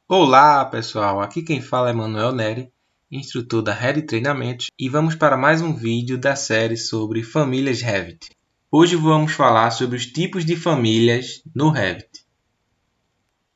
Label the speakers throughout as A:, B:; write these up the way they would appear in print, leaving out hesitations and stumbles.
A: Olá pessoal, aqui quem fala é Manuel Neri, instrutor da Rede Treinamentos, e vamos para mais um vídeo da série sobre famílias Revit. Hoje vamos falar sobre os tipos de famílias no Revit.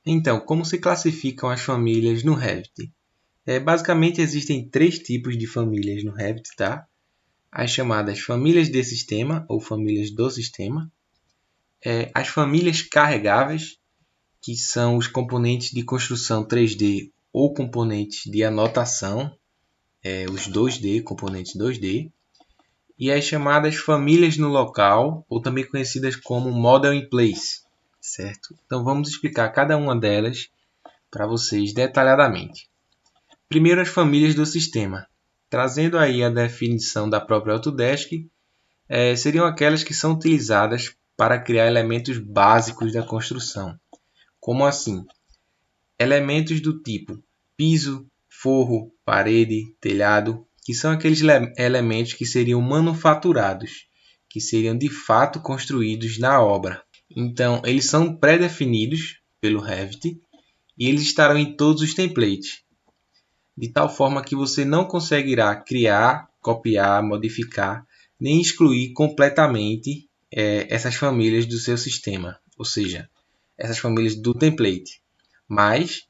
A: Então, como se classificam as famílias no Revit? Basicamente existem três tipos de famílias no Revit, tá? As chamadas famílias de sistema ou famílias do sistema, as famílias carregáveis, que são os componentes de construção 3D ou componentes de anotação, os 2D, componentes 2D, e as chamadas famílias no local, ou também conhecidas como Model in Place, certo? Então vamos explicar cada uma delas para vocês detalhadamente. Primeiro, as famílias do sistema. Trazendo aí a definição da própria Autodesk, seriam aquelas que são utilizadas para criar elementos básicos da construção. Como assim? Elementos do tipo piso, forro, parede, telhado, que são aqueles elementos que seriam manufaturados, que seriam de fato construídos na obra. Então, eles são pré-definidos pelo Revit e eles estarão em todos os templates, de tal forma que você não conseguirá criar, copiar, modificar, nem excluir completamente essas famílias do seu sistema, ou seja, essas famílias do template. Mas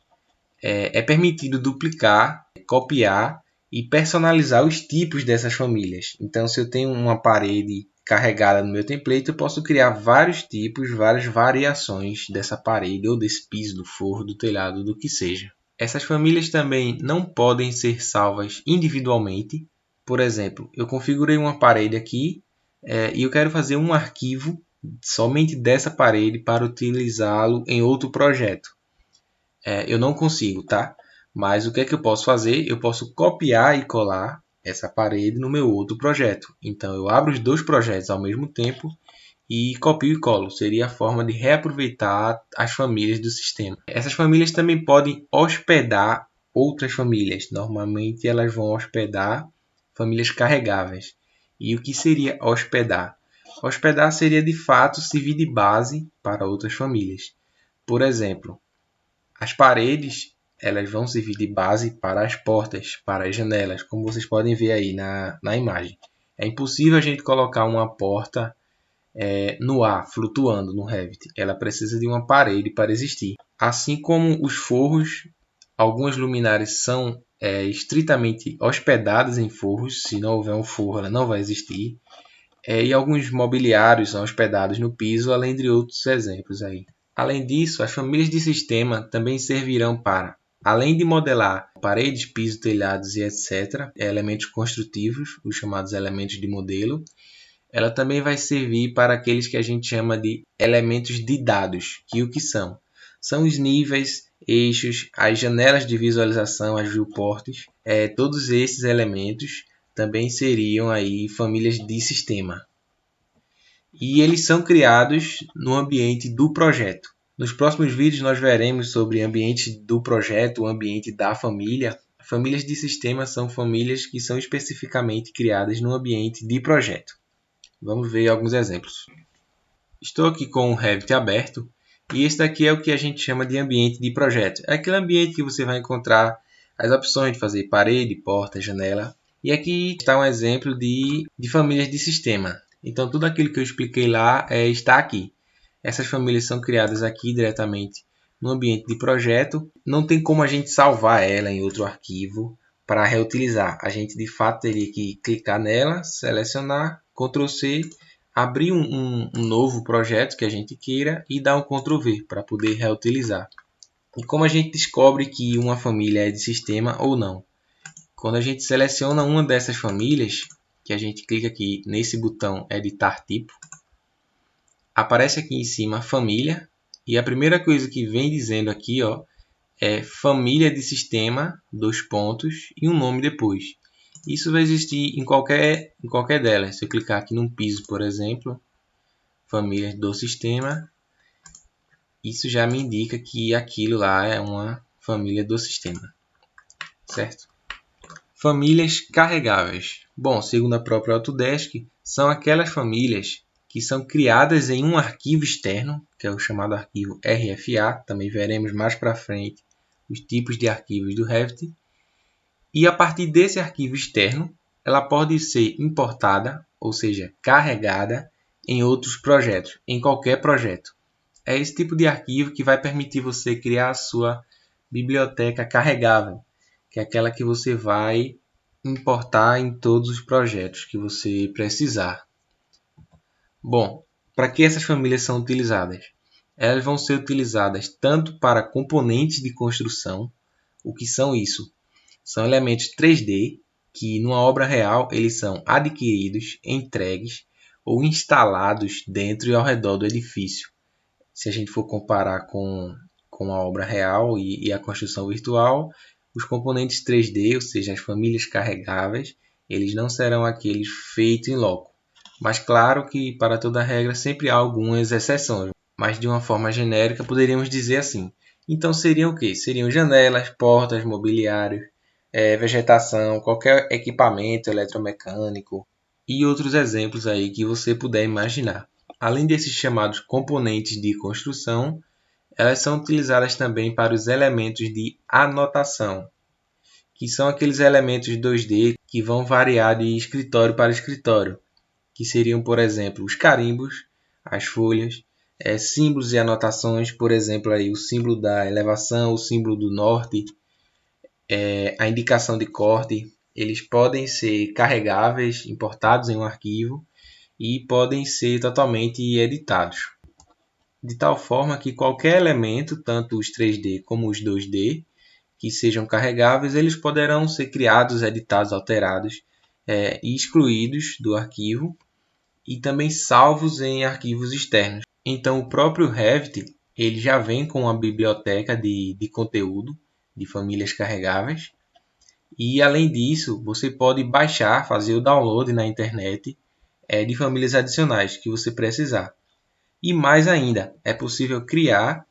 A: é permitido duplicar, copiar e personalizar os tipos dessas famílias. Então, se eu tenho uma parede carregada no meu template, eu posso criar vários tipos, várias variações dessa parede ou desse piso, do forro, do telhado, do que seja. Essas famílias também não podem ser salvas individualmente. Por exemplo, eu configurei uma parede aqui e eu quero fazer um arquivo somente dessa parede para utilizá-lo em outro projeto. Eu não consigo, tá? Mas o que é que eu posso fazer? Eu posso copiar e colar essa parede no meu outro projeto. Então, eu abro os dois projetos ao mesmo tempo e copio e colo. Seria a forma de reaproveitar as famílias do sistema. Essas famílias também podem hospedar outras famílias. Normalmente, elas vão hospedar famílias carregáveis. E o que seria hospedar? Hospedar seria, de fato, servir de base para outras famílias. Por exemplo, as paredes, elas vão servir de base para as portas, para as janelas, como vocês podem ver aí na imagem. É impossível a gente colocar uma porta no ar, flutuando no Revit. Ela precisa de uma parede para existir. Assim como os forros, algumas luminárias são estritamente hospedadas em forros. Se não houver um forro, ela não vai existir. E alguns mobiliários são hospedados no piso, além de outros exemplos aí. Além disso, as famílias de sistema também servirão para, além de modelar paredes, pisos, telhados e etc., elementos construtivos, os chamados elementos de modelo, ela também vai servir para aqueles que a gente chama de elementos de dados, que o que são? São os níveis, eixos, as janelas de visualização, as viewports, todos esses elementos também seriam aí famílias de sistema. E eles são criados no ambiente do projeto. Nos próximos vídeos nós veremos sobre ambiente do projeto, o ambiente da família. Famílias de sistema são famílias que são especificamente criadas no ambiente de projeto. Vamos ver alguns exemplos. Estou aqui com o Revit aberto e esse daqui é o que a gente chama de ambiente de projeto. É aquele ambiente que você vai encontrar as opções de fazer parede, porta, janela. E aqui está um exemplo de famílias de sistema. Então, tudo aquilo que eu expliquei lá está aqui. Essas famílias são criadas aqui diretamente no ambiente de projeto. Não tem como a gente salvar ela em outro arquivo para reutilizar. A gente, de fato, teria que clicar nela, selecionar, Ctrl C, abrir um novo projeto que a gente queira e dar um Ctrl V para poder reutilizar. E como a gente descobre que uma família é de sistema ou não? Quando a gente seleciona uma dessas famílias, que a gente clica aqui nesse botão editar tipo, aparece aqui em cima família e a primeira coisa que vem dizendo aqui é família de sistema, dois pontos e um nome depois. Isso vai existir em qualquer delas. Se eu clicar aqui num piso, por exemplo, família do sistema, isso já me indica que aquilo lá é uma família do sistema, certo? Famílias carregáveis. Bom, segundo a própria Autodesk, são aquelas famílias que são criadas em um arquivo externo, que é o chamado arquivo RFA, também veremos mais para frente os tipos de arquivos do Revit, e a partir desse arquivo externo, ela pode ser importada, ou seja, carregada em outros projetos, em qualquer projeto. É esse tipo de arquivo que vai permitir você criar a sua biblioteca carregável, que é aquela que você vai importar em todos os projetos que você precisar. Bom, para que essas famílias são utilizadas? Elas vão ser utilizadas tanto para componentes de construção. O que são isso? São elementos 3D que, numa obra real, eles são adquiridos, entregues ou instalados dentro e ao redor do edifício. Se a gente for comparar com a obra real e a construção virtual, os componentes 3D, ou seja, as famílias carregáveis, eles não serão aqueles feitos em loco. Mas claro que para toda regra sempre há algumas exceções. Mas de uma forma genérica poderíamos dizer assim. Então seriam o quê? Seriam janelas, portas, mobiliários, vegetação, qualquer equipamento eletromecânico e outros exemplos aí que você puder imaginar. Além desses chamados componentes de construção, elas são utilizadas também para os elementos de anotação, que são aqueles elementos 2D que vão variar de escritório para escritório, que seriam, por exemplo, os carimbos, as folhas, símbolos e anotações, por exemplo, aí, o símbolo da elevação, o símbolo do norte, a indicação de corte. Eles podem ser carregáveis, importados em um arquivo e podem ser totalmente editados. De tal forma que qualquer elemento, tanto os 3D como os 2D, que sejam carregáveis, eles poderão ser criados, editados, alterados e excluídos do arquivo e também salvos em arquivos externos. Então, o próprio Revit ele já vem com uma biblioteca de conteúdo de famílias carregáveis. E, além disso, você pode baixar, fazer o download na internet de famílias adicionais que você precisar. E mais ainda, é possível criar,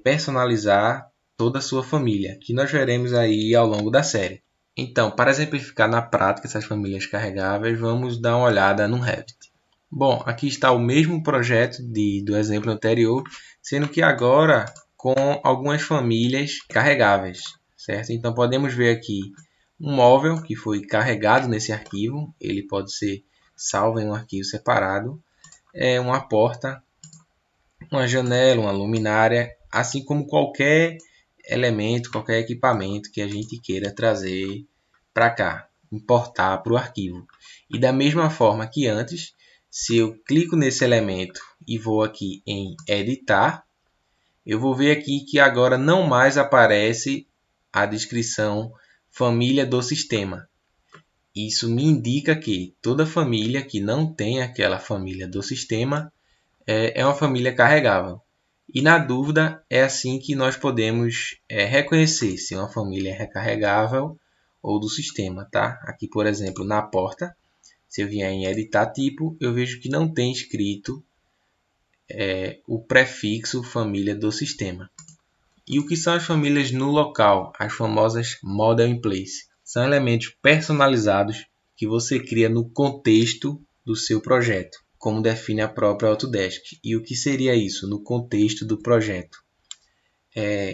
A: personalizar toda a sua família, que nós veremos aí ao longo da série. Então, para exemplificar na prática essas famílias carregáveis, vamos dar uma olhada no Revit. Bom, aqui está o mesmo projeto do exemplo anterior, sendo que agora com algumas famílias carregáveis, certo? Então podemos ver aqui um móvel que foi carregado nesse arquivo, ele pode ser salvo em um arquivo separado, uma porta, uma janela, uma luminária, assim como qualquer elemento, qualquer equipamento que a gente queira trazer para cá, importar para o arquivo. E da mesma forma que antes, se eu clico nesse elemento e vou aqui em editar, eu vou ver aqui que agora não mais aparece a descrição família do sistema. Isso me indica que toda família que não tem aquela família do sistema é uma família carregável. E na dúvida, é assim que nós podemos reconhecer se uma família é recarregável ou do sistema. Tá? Aqui, por exemplo, na porta, se eu vier em editar tipo, eu vejo que não tem escrito o prefixo família do sistema. E o que são as famílias no local? As famosas Model in Place. São elementos personalizados que você cria no contexto do seu projeto, como define a própria Autodesk. E o que seria isso no contexto do projeto?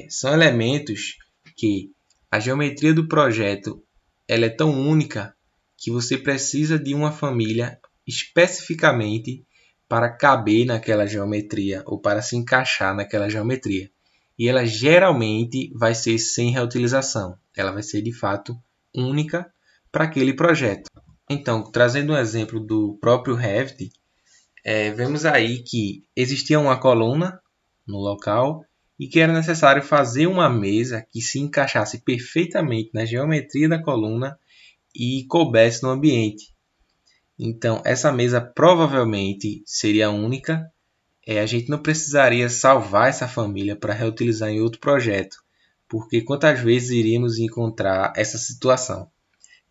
A: São elementos que a geometria do projeto ela é tão única que você precisa de uma família especificamente para caber naquela geometria ou para se encaixar naquela geometria. E ela geralmente vai ser sem reutilização. Ela vai ser de fato única para aquele projeto. Então, trazendo um exemplo do próprio Revit, vemos aí que existia uma coluna no local e que era necessário fazer uma mesa que se encaixasse perfeitamente na geometria da coluna e coubesse no ambiente. Então, essa mesa provavelmente seria única. A gente não precisaria salvar essa família para reutilizar em outro projeto, porque quantas vezes iríamos encontrar essa situação?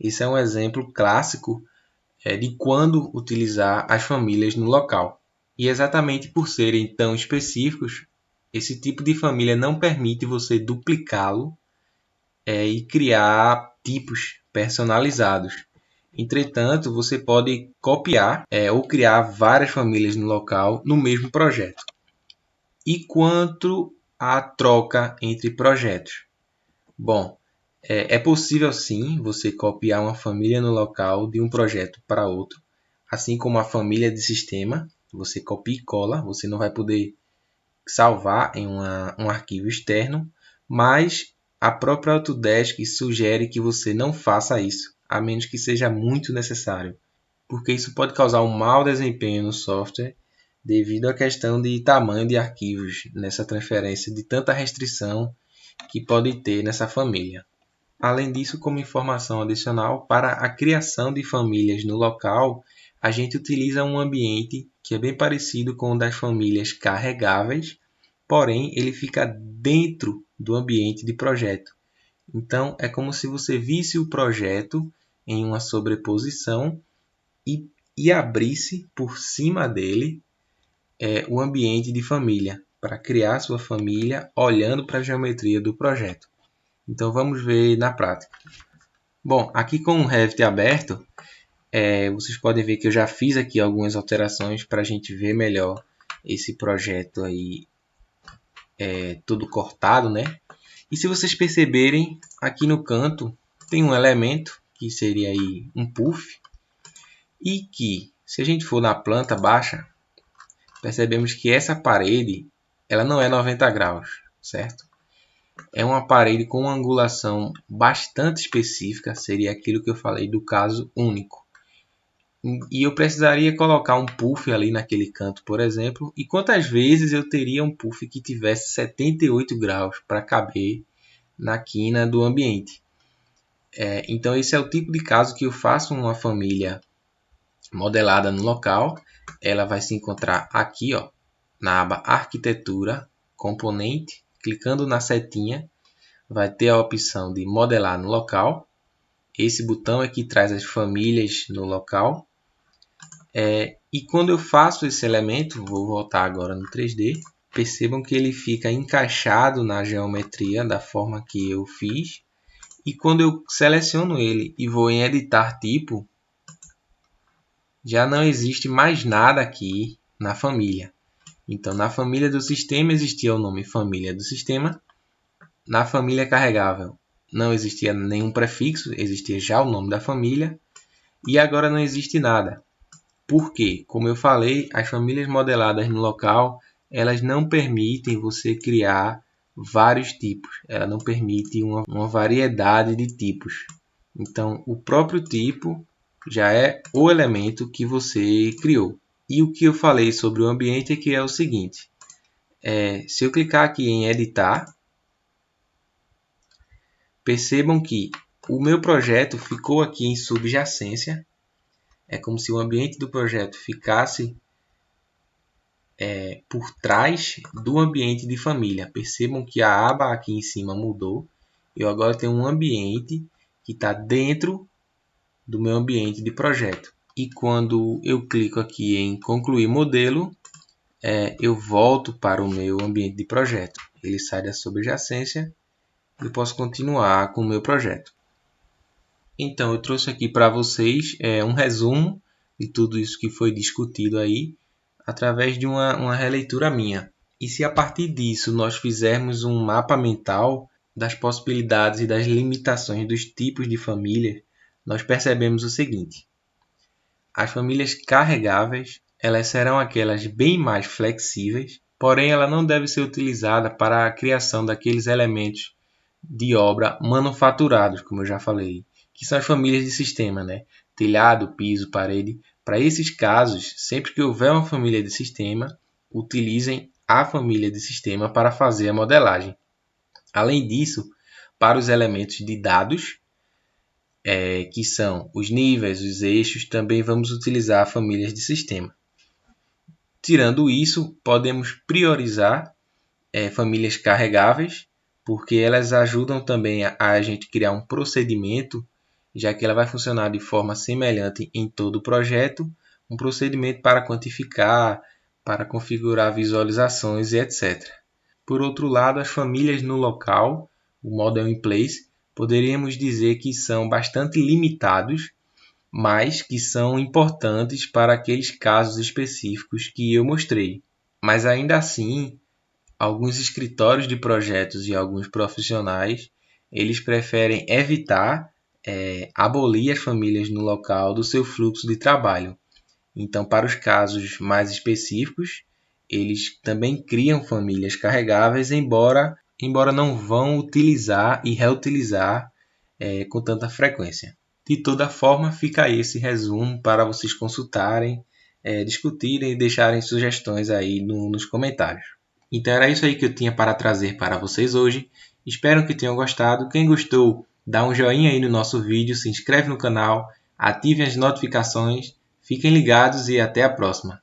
A: Esse é um exemplo clássico de quando utilizar as famílias no local. E exatamente por serem tão específicos, esse tipo de família não permite você duplicá-lo e criar tipos personalizados. Entretanto, você pode copiar ou criar várias famílias no local no mesmo projeto. E quanto à troca entre projetos? Bom, é possível sim você copiar uma família no local de um projeto para outro, assim como a família de sistema, você copia e cola, você não vai poder salvar em um arquivo externo, mas a própria Autodesk sugere que você não faça isso, a menos que seja muito necessário, porque isso pode causar um mau desempenho no software devido à questão de tamanho de arquivos nessa transferência de tanta restrição que pode ter nessa família. Além disso, como informação adicional, para a criação de famílias no local, a gente utiliza um ambiente que é bem parecido com o das famílias carregáveis, porém ele fica dentro do ambiente de projeto. Então, é como se você visse o projeto em uma sobreposição e abrisse por cima dele o ambiente de família, para criar sua família olhando para a geometria do projeto. Então, vamos ver na prática. Bom, aqui com o Revit aberto, vocês podem ver que eu já fiz aqui algumas alterações para a gente ver melhor esse projeto aí todo cortado, né? E se vocês perceberem, aqui no canto tem um elemento que seria aí um puff e que, se a gente for na planta baixa, percebemos que essa parede ela não é 90 graus, certo? É uma parede com uma angulação bastante específica, seria aquilo que eu falei do caso único. E eu precisaria colocar um puff ali naquele canto, por exemplo. E quantas vezes eu teria um puff que tivesse 78 graus para caber na quina do ambiente? Então esse é o tipo de caso que eu faço uma família modelada no local. Ela vai se encontrar aqui, ó, na aba Arquitetura, Componente. Clicando na setinha, vai ter a opção de modelar no local. Esse botão é que traz as famílias no local. E quando eu faço esse elemento, vou voltar agora no 3D, percebam que ele fica encaixado na geometria da forma que eu fiz. E quando eu seleciono ele e vou em editar tipo, já não existe mais nada aqui na família. Então, na família do sistema existia o nome família do sistema. Na família carregável não existia nenhum prefixo, existia já o nome da família. E agora não existe nada. Por quê? Como eu falei, as famílias modeladas no local, elas não permitem você criar vários tipos. Ela não permite uma variedade de tipos. Então, o próprio tipo já é o elemento que você criou. E o que eu falei sobre o ambiente é que é o seguinte. Se eu clicar aqui em editar, percebam que o meu projeto ficou aqui em subjacência. É como se o ambiente do projeto ficasse por trás do ambiente de família. Percebam que a aba aqui em cima mudou. Eu agora tenho um ambiente que está dentro do meu ambiente de projeto. E quando eu clico aqui em concluir modelo, eu volto para o meu ambiente de projeto. Ele sai da subjacência e eu posso continuar com o meu projeto. Então, eu trouxe aqui para vocês um resumo de tudo isso que foi discutido aí, através de uma releitura minha. E se a partir disso nós fizermos um mapa mental das possibilidades e das limitações dos tipos de famílias, nós percebemos o seguinte. As famílias carregáveis, elas serão aquelas bem mais flexíveis, porém ela não deve ser utilizada para a criação daqueles elementos de obra manufaturados, como eu já falei, que são as famílias de sistema, né? Telhado, piso, parede. Para esses casos, sempre que houver uma família de sistema, utilizem a família de sistema para fazer a modelagem. Além disso, para os elementos de dados, que são os níveis, os eixos, também vamos utilizar famílias de sistema. Tirando isso, podemos priorizar famílias carregáveis, porque elas ajudam também a gente criar um procedimento, já que ela vai funcionar de forma semelhante em todo o projeto, um procedimento para quantificar, para configurar visualizações e etc. Por outro lado, as famílias no local, o Model in Place, poderíamos dizer que são bastante limitados, mas que são importantes para aqueles casos específicos que eu mostrei. Mas ainda assim, alguns escritórios de projetos e alguns profissionais, eles preferem evitar abolir as famílias no local do seu fluxo de trabalho. Então, para os casos mais específicos, eles também criam famílias carregáveis, embora não vão utilizar e reutilizar com tanta frequência. De toda forma, fica aí esse resumo para vocês consultarem, discutirem e deixarem sugestões aí nos comentários. Então era isso aí que eu tinha para trazer para vocês hoje. Espero que tenham gostado. Quem gostou, dá um joinha aí no nosso vídeo, se inscreve no canal, ative as notificações. Fiquem ligados e até a próxima.